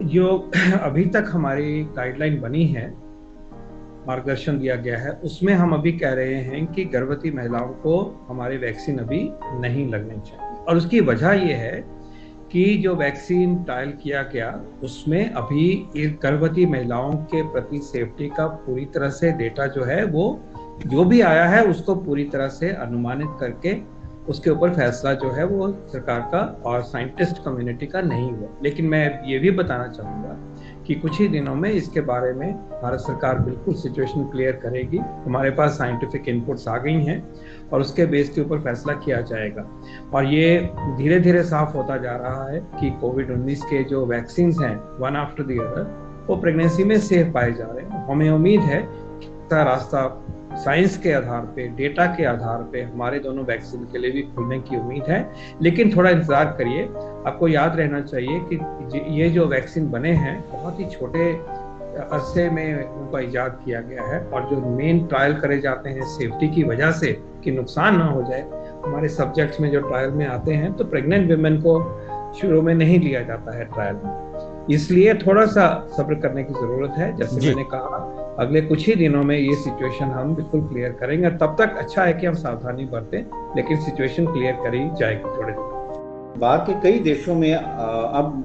जो अभी तक हमारी गाइडलाइन बनी है, मार्गदर्शन दिया गया है, उसमें हम अभी कह रहे हैं कि गर्भवती महिलाओं को हमारे वैक्सीन अभी नहीं लगनी चाहिए। और उसकी वजह यह है कि जो वैक्सीन ट्रायल किया गया उसमें अभी इस गर्भवती महिलाओं के प्रति सेफ्टी का पूरी तरह से डेटा जो है वो जो भी आया है उसको पूरी तरह से अनुमानित करके उसके ऊपर फैसला जो है वो सरकार का और साइंटिस्ट कम्युनिटी का नहीं हुआ। लेकिन मैं ये भी बताना चाहूंगा कि कुछ ही दिनों में इसके बारे में भारत सरकार बिल्कुल सिचुएशन क्लियर करेगी। हमारे पास साइंटिफिक इनपुट्स आ गई हैं और उसके बेस के ऊपर फैसला किया जाएगा। और ये धीरे धीरे साफ होता जा रहा है कि कोविड-19 के जो वैक्सीन हैं वन आफ्टर द अदर वो प्रेगनेंसी में सेफ पाए जा रहे हैं। हमें उम्मीद है कि रास्ता साइंस के आधार पे, डेटा के आधार पे हमारे दोनों वैक्सीन के लिए भी खुलने की उम्मीद है। लेकिन थोड़ा इंतजार करिए। आपको याद रहना चाहिए कि ये जो वैक्सीन बने हैं बहुत ही छोटे अरसे में उनका इजाद किया गया है और जो मेन ट्रायल करे जाते हैं सेफ्टी की वजह से कि नुकसान ना हो जाए, हमारे सब्जेक्ट्स में जो ट्रायल में आते हैं तो प्रेग्नेंट वुमेन को शुरू में नहीं लिया जाता है ट्रायल में। इसलिए थोड़ा सा सब्र करने की जरूरत है। जैसे जी। मैंने कहा, अगले कुछ ही दिनों में ये सिचुएशन हम बिल्कुल क्लियर करेंगे। तब तक अच्छा है कि हम सावधानी बरतें, लेकिन सिचुएशन क्लियर करी जाएगी थोड़े दिन। बाहर के कई देशों में अब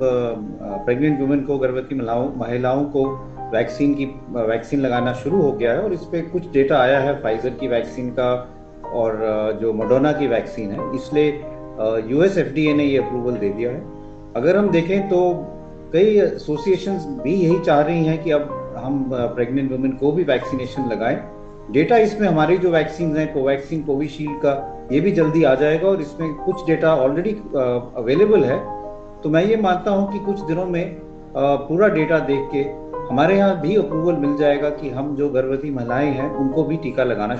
प्रेग्नेंट वुमेन को, गर्भवती महिलाओं को वैक्सीन लगाना शुरू हो गया है और इस पे कुछ डेटा आया है फाइजर की वैक्सीन का और जो मॉडर्ना की वैक्सीन है। इसलिए यूएस एफडीए ने ये अप्रूवल दे दिया है। अगर हम देखें तो कई एसोसिएशंस भी यही चाह रही हैं कि अब हम प्रेग्नेंट वुमेन को भी वैक्सीनेशन लगाएं। डेटा इसमें हमारी जो वैक्सीन हैं, कोवैक्सीन, कोविशील्ड का, ये भी जल्दी आ जाएगा और इसमें कुछ डेटा ऑलरेडी अवेलेबल है। तो मैं ये मानता हूं कि कुछ दिनों में पूरा डेटा देख के हमारे यहाँ भी अप्रूवल मिल जाएगा कि हम जो गर्भवती महिलाएं हैं उनको भी टीका लगाना